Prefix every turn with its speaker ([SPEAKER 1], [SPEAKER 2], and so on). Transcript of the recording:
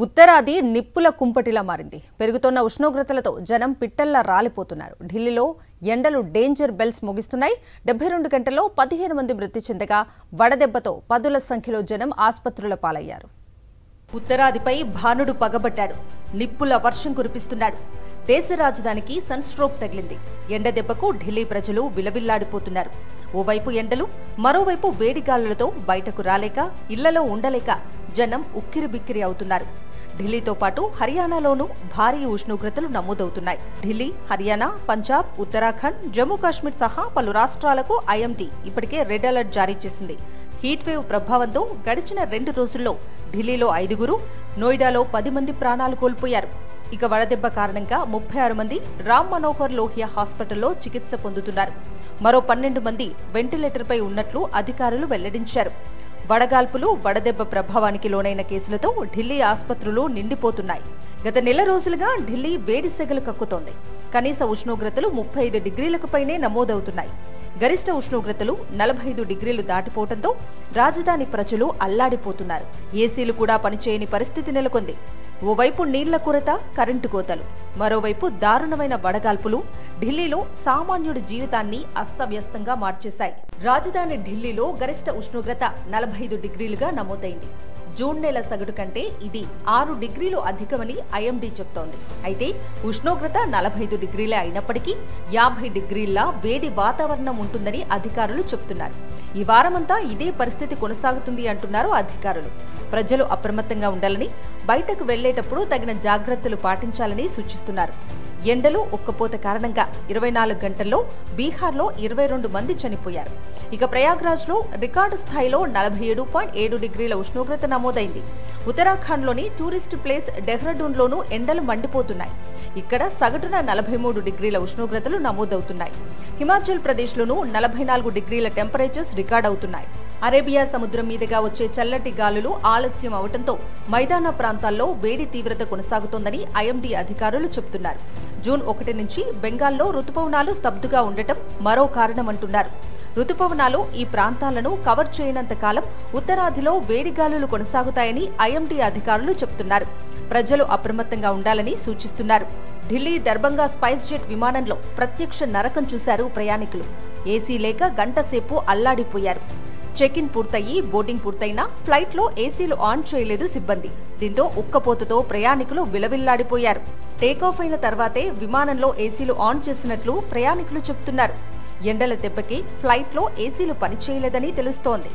[SPEAKER 1] ఉత్తరాది నిప్పుల కుంపటిలా మారింది. పెరుగుతున్న ఉష్ణోగ్రతలతో జనం పిట్టల్లా రాలిపోతున్నారు. ఢిల్లీలో ఎండలు డేంజర్ బెల్స్ మోగిస్తున్నాయి. 72 గంటల్లో 15 మంది మృతి చెందగా వడదెబ్బతో పదుల సంఖ్యలో జనం ఆసుపత్రుల పాలయ్యారు. ఉత్తరాదిపై భానుడు పగబట్టాడు. నిప్పుల వర్షం కురిపిస్తున్నాడు. దేశ రాజధానికి సన్ స్ట్రోక్ తగిలింది. ఎండ దెబ్బకు ఢిల్లీ ప్రజలు విలవిల్లాడిపోతున్నారు. ఓవైపు ఎండలు, మరోవైపు వేడిగాలులతో బయటకు రాలేక, ఇళ్లలో ఉండలేక జనం ఉక్కిరిబిక్కిరి అవుతున్నారు. ఢిల్లీతో పాటు హర్యానాలోనూ భారీ ఉష్ణోగ్రతలు నమోదవుతున్నాయి. ఢిల్లీ, హర్యానా, పంజాబ్, ఉత్తరాఖండ్, జమ్మూ కాశ్మీర్ సహా పలు రాష్ట్రాలకు ఐఎండీ ఇప్పటికే రెడ్ అలర్ట్ జారీ చేసింది. హీట్ వేవ్ ప్రభావంతో గడిచిన 2 రోజుల్లో ఢిల్లీలో 5, నోయిడాలో 10 మంది ప్రాణాలు కోల్పోయారు. ఇక వడదెబ్బ కారణంగా 36 మంది రామ్ మనోహర్ లోహియా హాస్పిటల్లో చికిత్స పొందుతున్నారు. మరో 12 మంది వెంటిలేటర్పై ఉన్నట్లు అధికారులు వెల్లడించారు. వడగాల్పులు, వడదెబ్బ ప్రభావానికి లోనైన కేసులతో ఢిల్లీ ఆసుపత్రులు నిండిపోతున్నాయి. గత నెల రోజులుగా ఢిల్లీ వేడి సెగలు కక్కుతోంది. కనీస ఉష్ణోగ్రతలు 35 డిగ్రీలకు పైనే నమోదవుతున్నాయి. గరిష్ట ఉష్ణోగ్రతలు 45 డిగ్రీలు దాటిపోవడంతో రాజధాని ప్రజలు అల్లాడిపోతున్నారు. ఏసీలు కూడా పనిచేయని పరిస్థితి నెలకొంది. ఓవైపు నీళ్ల కొరత, కరెంటు కోతలు, మరోవైపు దారుణమైన వడగాల్పులు ఢిల్లీలో సామాన్యుడి జీవితాన్ని అస్తవ్యస్తంగా మార్చేశాయి. రాజధాని ఢిల్లీలో గరిష్ట ఉష్ణోగ్రత 45 డిగ్రీలుగా నమోదైంది. జూన్ నెల సగటు కంటే ఇది 6 డిగ్రీలు అధికమని ఐఎండీ చెబుతోంది. అయితే ఉష్ణోగ్రత 45 డిగ్రీలే అయినప్పటికీ 50 డిగ్రీల వేడి వాతావరణం ఉంటుందని అధికారులు చెబుతున్నారు. ఈ వారమంతా ఇదే పరిస్థితి కొనసాగుతుంది అంటున్నారు అధికారులు. ప్రజలు అప్రమత్తంగా ఉండాలని, బయటకు వెళ్లేటప్పుడు తగిన జాగ్రత్తలు పాటించాలని సూచిస్తున్నారు. ఎండలు, ఉక్కపోత కారణంగా 24 గంటల్లో బీహార్లో 22 మంది చనిపోయారు. ఇక ప్రయాగ్రాజ్లో రికార్డు స్థాయిలో 47.7 డిగ్రీల ఉష్ణోగ్రత నమోదైంది. ఉత్తరాఖండ్లోని టూరిస్ట్ ప్లేస్ డెహ్రాడూన్లోనూ ఎండలు మండిపోతున్నాయి. ఇక్కడ సగటున 43 డిగ్రీల ఉష్ణోగ్రతలు నమోదవుతున్నాయి. హిమాచల్ ప్రదేశ్లోనూ 44 డిగ్రీల టెంపరేచర్స్ రికార్డవుతున్నాయి. అరేబియా సముద్రం మీదుగా వచ్చే చల్లటి గాలులు ఆలస్యం అవడంతో మైదాన ప్రాంతాల్లో వేడి తీవ్రత కొనసాగుతోందని ఐఎండీ అధికారులు చెబుతున్నారు. జూన్ 1 నుంచి బెంగాల్లో రుతుపవనాలు స్తబ్దుగా ఉండటం మరో కారణమంటున్నారు. రుతుపవనాలు ఈ ప్రాంతాలను కవర్ చేయనంత కాలం ఉత్తరాదిలో వేడిగాలులు కొనసాగుతాయని ఐఎండీ అధికారులు చెబుతున్నారు. ప్రజలు అప్రమత్తంగా ఉండాలని సూచిస్తున్నారు. ఢిల్లీ దర్భంగా స్పైస్ జెట్ విమానంలో ప్రత్యక్ష నరకం చూశారు ప్రయాణికులు. ఏసీ లేక గంటసేపు అల్లాడిపోయారు. చెక్ ఇన్ పూర్తయి, బోర్డింగ్ పూర్తయినా ఫ్లైట్లో ఏసీలు ఆన్ చేయలేదు సిబ్బంది. దీంతో ఉక్కపోతతో ప్రయాణికులు విలవిల్లాడిపోయారు. టేకాఫ్ అయిన తర్వాతే విమానంలో ఏసీలు ఆన్ చేసినట్లు ప్రయాణికులు చెబుతున్నారు. ఎండల దెబ్బకి ఫ్లైట్లో ఏసీలు పనిచేయలేదని తెలుస్తోంది.